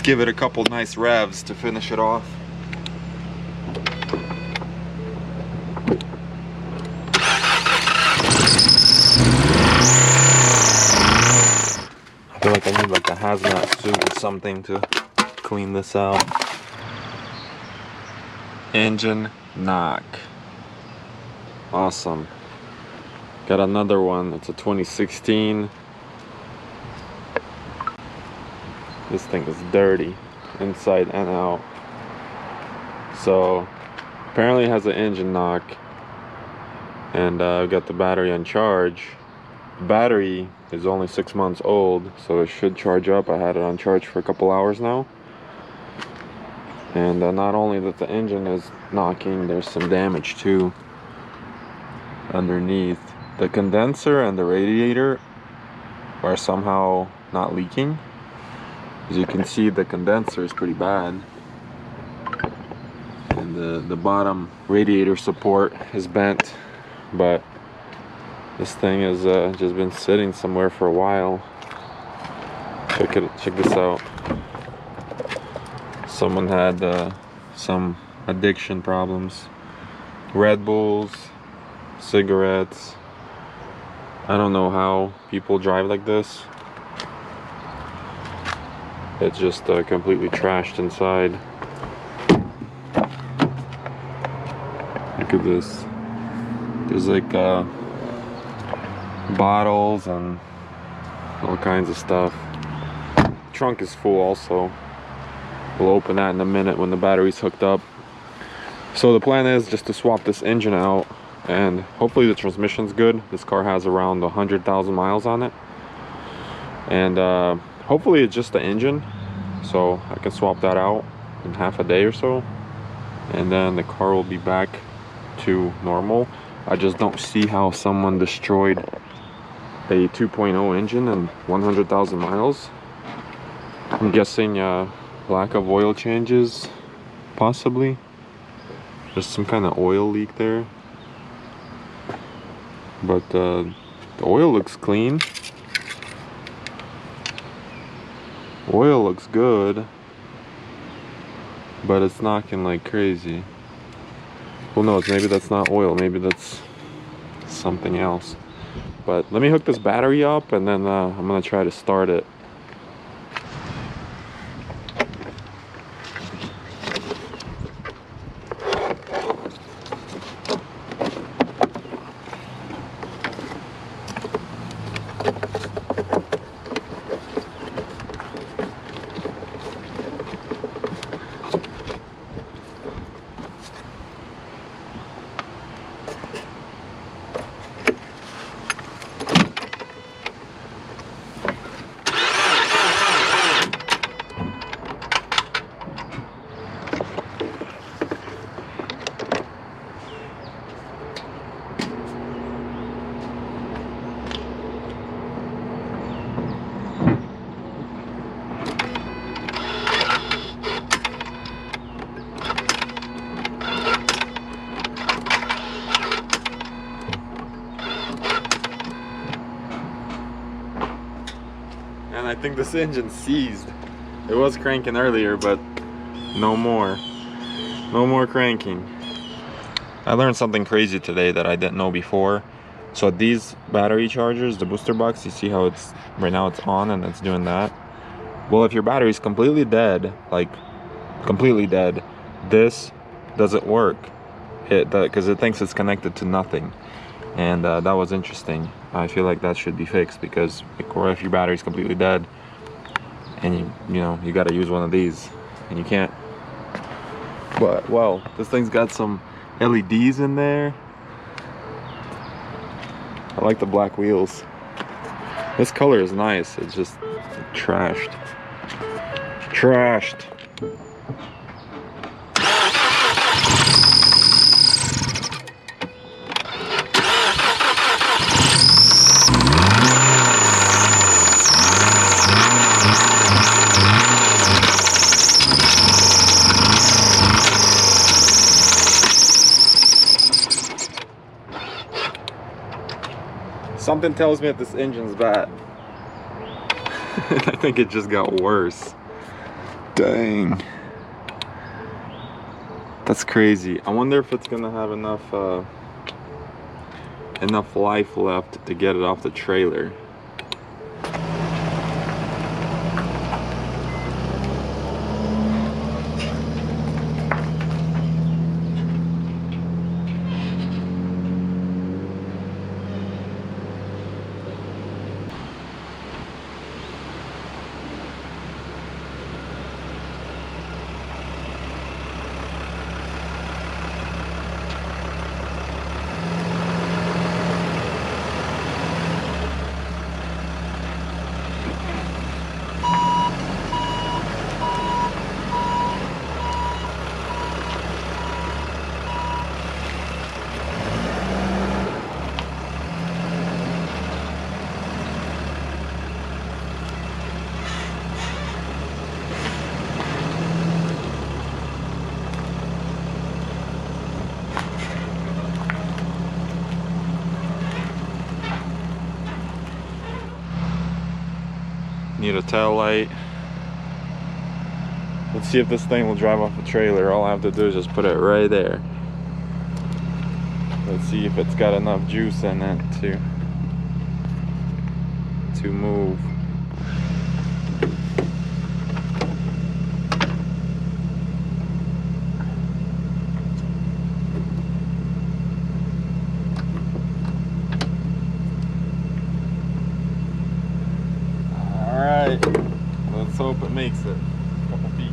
Let's give it a couple nice revs to finish it off. I feel like I need like a hazmat suit or something to clean this out. Engine knock. Awesome. Got another one. It's a 2016. This thing is dirty inside and out. So apparently it has an engine knock, and I've got the battery on charge. The battery is only 6 months old, so it should charge up. I had it on charge for a couple hours now, and not only that the engine is knocking, there's some damage too underneath. The condenser and the radiator are somehow not leaking. As you can see, the condenser is pretty bad, and the bottom radiator support is bent, but this thing has just been sitting somewhere for a while. Check this out. Someone had some addiction problems. Red Bulls, cigarettes. I don't know how people drive like this. It's just completely trashed inside. Look at this. There's like bottles and all kinds of stuff. The trunk is full also. We'll open that in a minute when the battery's hooked up. So the plan is just to swap this engine out, and hopefully the transmission's good. This car has around 100,000 miles on it, and hopefully it's just the engine, so I can swap that out in half a day or so, and then the car will be back to normal. I just don't see how someone destroyed a 2.0 engine and 100,000 miles. I'm guessing lack of oil changes, possibly. There's some kind of oil leak there, but the oil looks clean. Oil looks good, but it's knocking like crazy. Who knows, maybe that's not oil, maybe that's something else. But let me hook this battery up, and then I'm gonna try to start it. And I think this engine's seized. It was cranking earlier, but no more. No more cranking. I learned something crazy today that I didn't know before. So these battery chargers, the booster box, you see how it's, right now it's on and it's doing that? Well, if your battery's completely dead, like completely dead, this doesn't work. Because it thinks it's connected to nothing. And that was interesting. I feel like that should be fixed, because if your battery's completely dead and you got to use one of these and you can't. But well, this thing's got some LEDs in there. I like the black wheels. This color is nice. It's just trashed. Trashed. Something tells me that this engine's bad. I think it just got worse. Dang. That's crazy. I wonder if it's gonna have enough life left to get it off the trailer. Need a tail light. Let's see if this thing will drive off the trailer. All I have to do is just put it right there. Let's see if it's got enough juice in it to move. Alright, let's hope it makes it. A couple feet.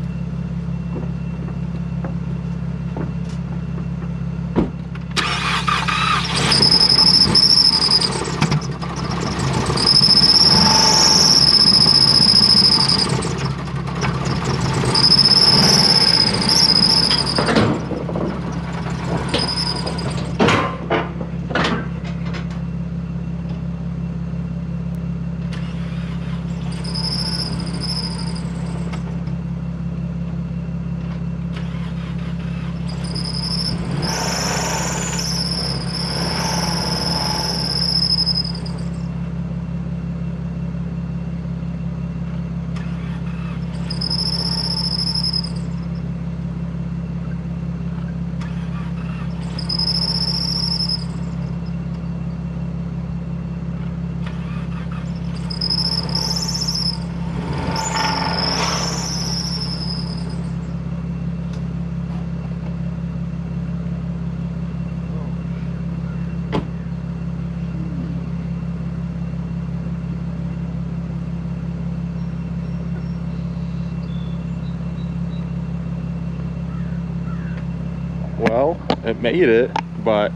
Well, it made it, but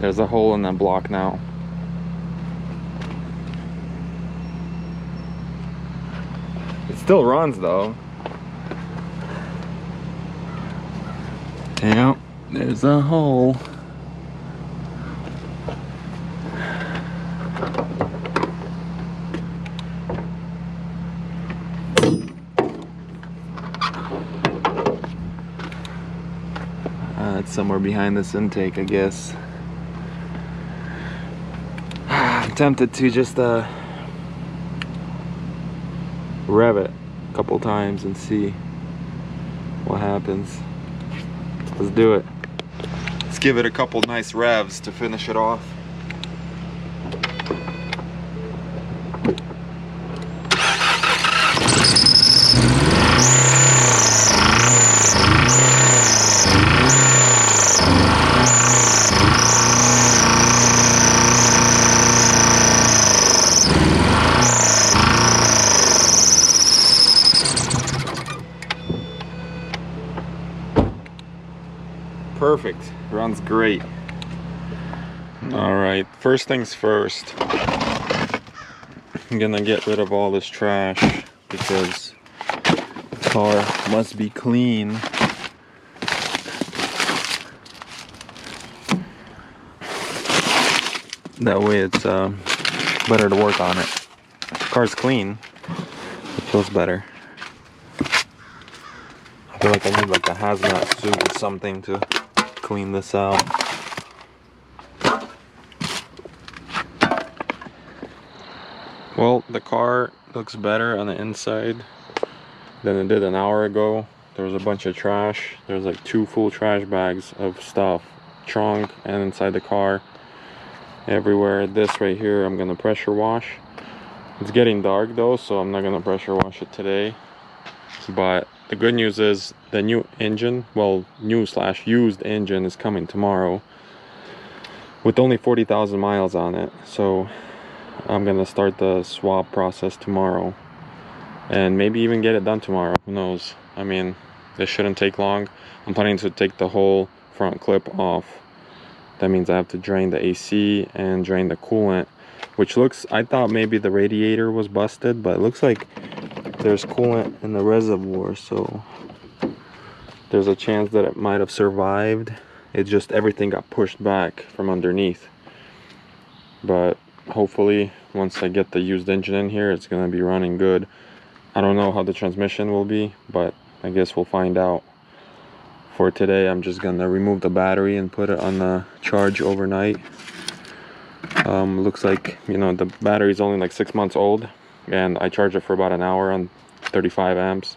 there's a hole in that block now. It still runs though. Yeah, there's a hole. It's somewhere behind this intake, I guess. I'm tempted to just rev it a couple times and see what happens. Let's do it. Let's give it a couple nice revs to finish it off. Perfect, runs great. All right, first things first, I'm gonna get rid of all this trash because the car must be clean. That way it's better to work on it. If the car's clean, it feels better. I feel like I need like a hazmat suit or something to clean this out. Well, the car looks better on the inside. than it did an hour ago. There was a bunch of trash. There's like 2 full trash bags of stuff, trunk and inside the car, everywhere. This right here I'm gonna pressure wash. It's getting dark though, so I'm not gonna pressure wash it today. But the good news is the new engine, well, new/used engine, is coming tomorrow with only 40,000 miles on it. So I'm gonna start the swap process tomorrow and maybe even get it done tomorrow. Who knows? I mean, this shouldn't take long. I'm planning to take the whole front clip off. That means I have to drain the AC and drain the coolant, which looks, I thought maybe the radiator was busted, but it looks like there's coolant in the reservoir, so there's a chance that it might have survived. It just, everything got pushed back from underneath. But hopefully once I get the used engine in here, it's gonna be running good. I don't know how the transmission will be, but I guess we'll find out. For today, I'm just gonna remove the battery and put it on the charge overnight. Looks like, you know, the battery's only like 6 months old, and I charged it for about an hour on 35 amps,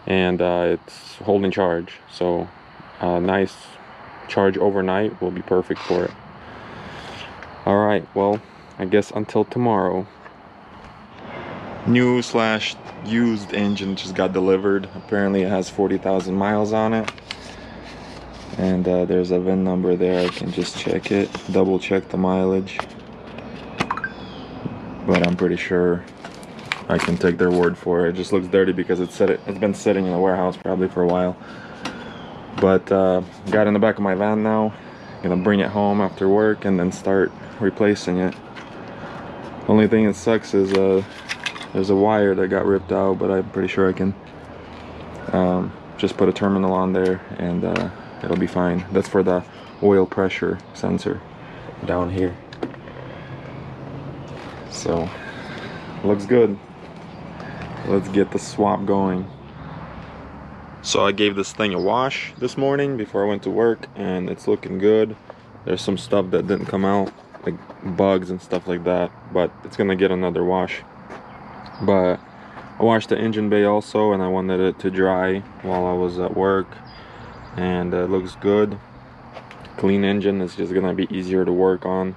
and it's holding charge. So a nice charge overnight will be perfect for it. All right, well, I guess until tomorrow. New/used engine just got delivered. Apparently it has 40,000 miles on it, and there's a VIN number there. I can just check it, double check the mileage, but I'm pretty sure I can take their word for it. It just looks dirty because it's been sitting in a warehouse probably for a while. But got in the back of my van now. Gonna bring it home after work and then start replacing it. Only thing that sucks is there's a wire that got ripped out, but I'm pretty sure I can just put a terminal on there and it'll be fine. That's for the oil pressure sensor down here. So looks good. Let's get the swap going. So I gave this thing a wash this morning before I went to work, and it's looking good. There's some stuff that didn't come out, like bugs and stuff like that, but it's gonna get another wash. But I washed the engine bay also, and I wanted it to dry while I was at work, and it looks good. Clean engine is just gonna be easier to work on.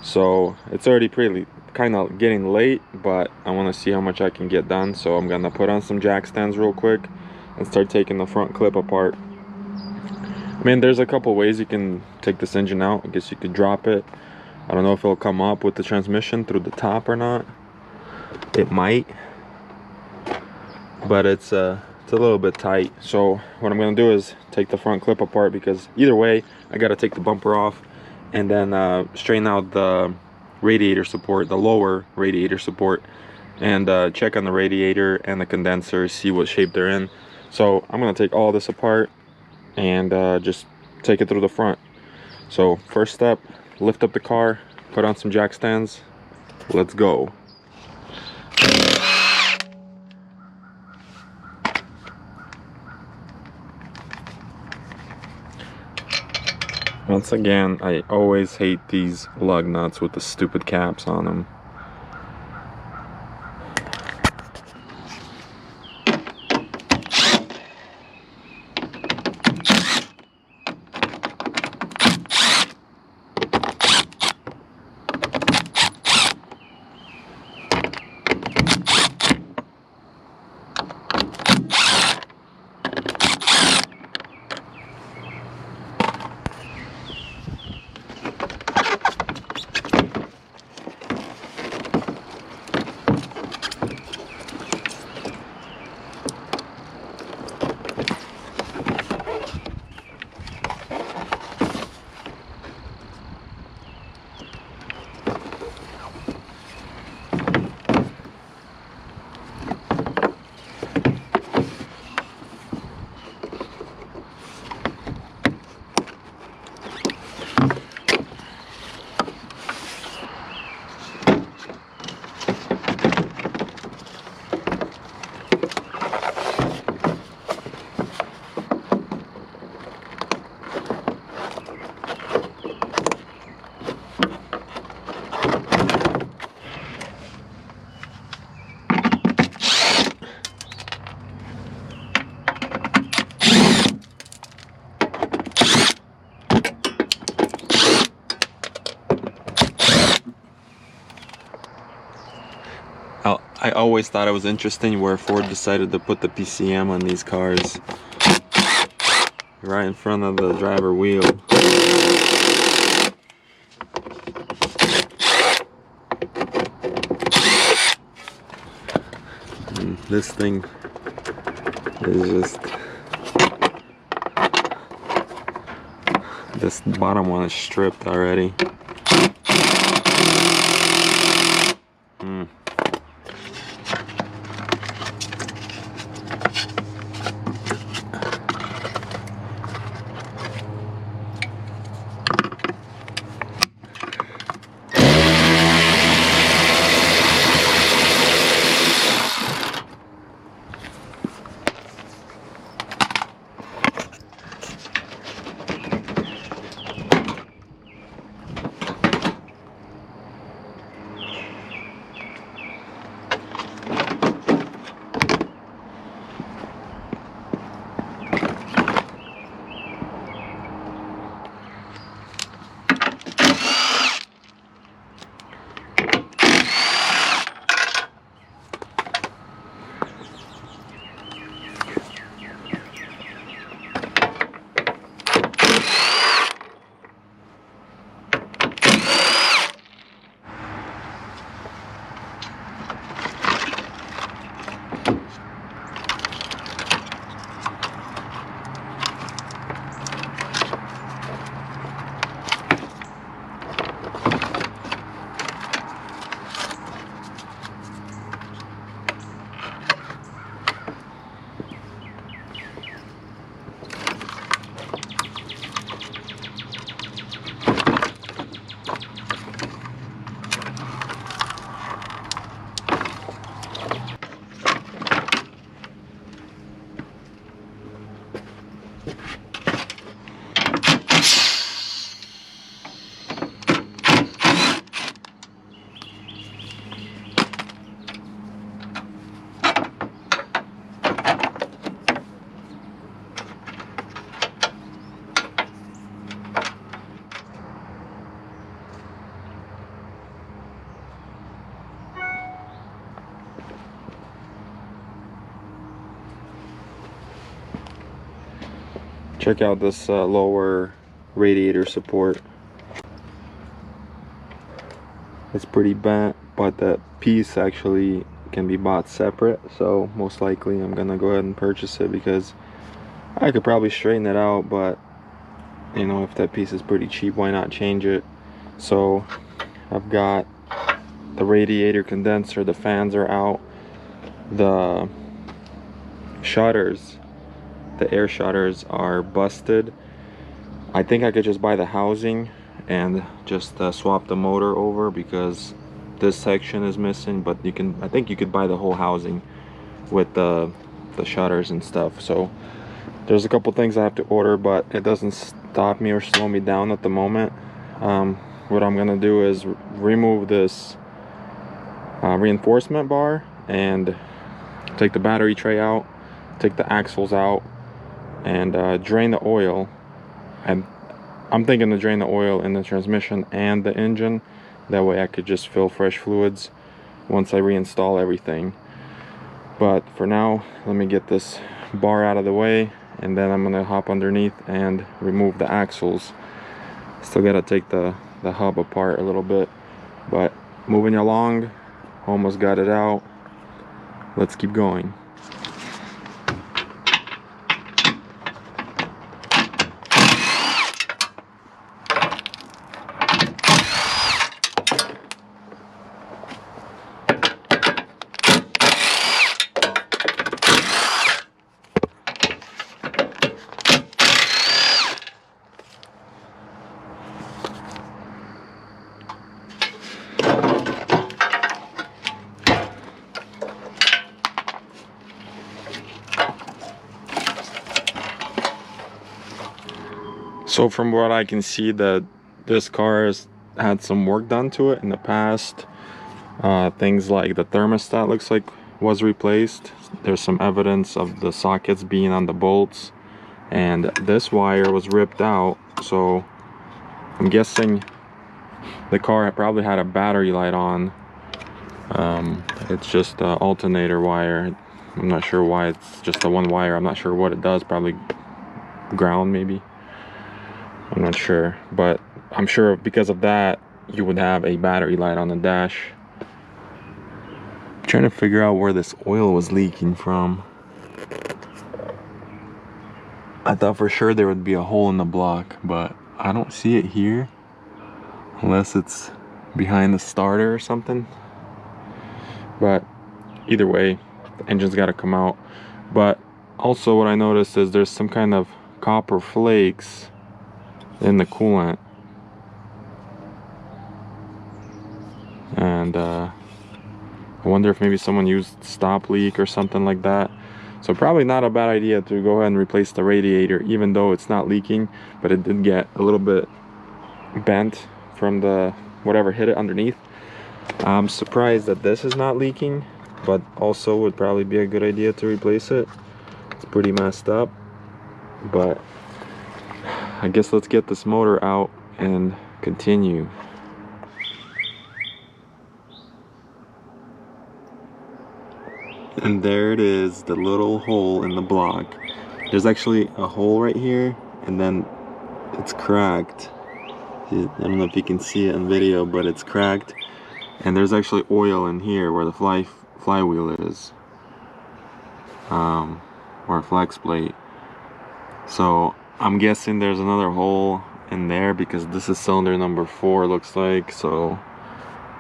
So it's already pretty kind of getting late, but I want to see how much I can get done. So I'm gonna put on some jack stands real quick and start taking the front clip apart. I mean, there's a couple ways you can take this engine out. I guess you could drop it. I don't know if it'll come up with the transmission through the top or not. It might, but it's a little bit tight. So what I'm gonna do is take the front clip apart, because either way I gotta take the bumper off and then straighten out the radiator support, the lower radiator support, and check on the radiator and the condenser, see what shape they're in. So I'm gonna take all this apart and just take it through the front. So first step, lift up the car, put on some jack stands. Let's go. Once again, I always hate these lug nuts with the stupid caps on them. I always thought it was interesting where Ford decided to put the PCM on these cars right in front of the driver wheel. And this thing is just, this bottom one is stripped already. Check out this lower radiator support. It's pretty bent, but that piece actually can be bought separate, so most likely I'm gonna go ahead and purchase it because I could probably straighten it out, but you know, if that piece is pretty cheap, why not change it? So I've got the radiator condenser, the fans are out, the shutters, the air shutters are busted. I think I could just buy the housing and just swap the motor over because this section is missing, but you can, I think you could buy the whole housing with the shutters and stuff. So there's a couple things I have to order, but it doesn't stop me or slow me down at the moment. What I'm gonna do is remove this reinforcement bar and take the battery tray out, take the axles out, and drain the oil. And I'm thinking to drain the oil in the transmission and the engine. That way I could just fill fresh fluids once I reinstall everything. But for now, let me get this bar out of the way, and then I'm gonna hop underneath and remove the axles. Still gotta take the hub apart a little bit, but moving along, almost got it out. Let's keep going. So from what I can see, that this car has had some work done to it in the past. Things like the thermostat looks like was replaced. There's some evidence of the sockets being on the bolts, and this wire was ripped out. So I'm guessing the car probably had a battery light on It's just an alternator wire. I'm not sure why it's just a one wire. I'm not sure what it does. Probably ground maybe. I'm not sure, but I'm sure because of that you would have a battery light on the dash. I'm trying to figure out where this oil was leaking from. I thought for sure there would be a hole in the block, but I don't see it here unless it's behind the starter or something. But either way, the engine's got to come out. But also what I noticed is there's some kind of copper flakes in the coolant, and I wonder if maybe someone used stop leak or something like that. So probably not a bad idea to go ahead and replace the radiator, even though it's not leaking, but it did get a little bit bent from the whatever hit it underneath. I'm surprised that this is not leaking, but also would probably be a good idea to replace it. It's pretty messed up, but I guess let's get this motor out and continue. And there it is, the little hole in the block. There's actually a hole right here, and then it's cracked. I don't know if you can see it in video, but it's cracked. And there's actually oil in here where the flywheel is, or flex plate. So I'm guessing there's another hole in there because this is cylinder number 4, looks like. So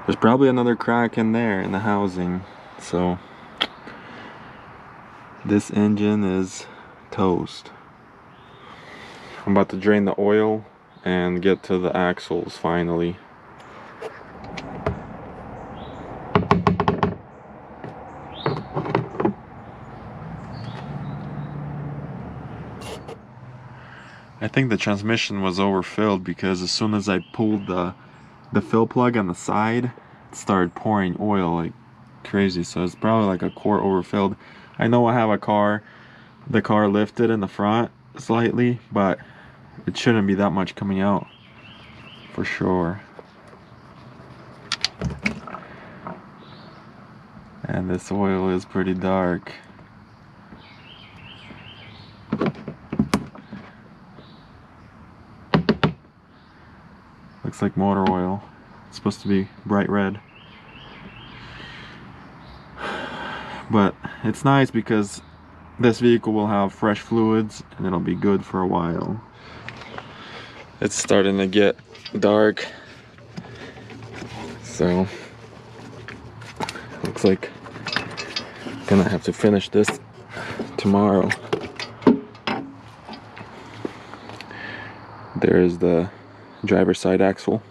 there's probably another crack in there in the housing. So this engine is toast. I'm about to drain the oil and get to the axles finally. I think the transmission was overfilled because as soon as I pulled the fill plug on the side, it started pouring oil like crazy. So it's probably like a quart overfilled. I know I have a car, the car lifted in the front slightly, but it shouldn't be that much coming out for sure. And this oil is pretty dark. Looks like motor oil. It's supposed to be bright red. But it's nice because this vehicle will have fresh fluids and it'll be good for a while. It's starting to get dark, so looks like I'm gonna have to finish this tomorrow. There's the driver's side axle.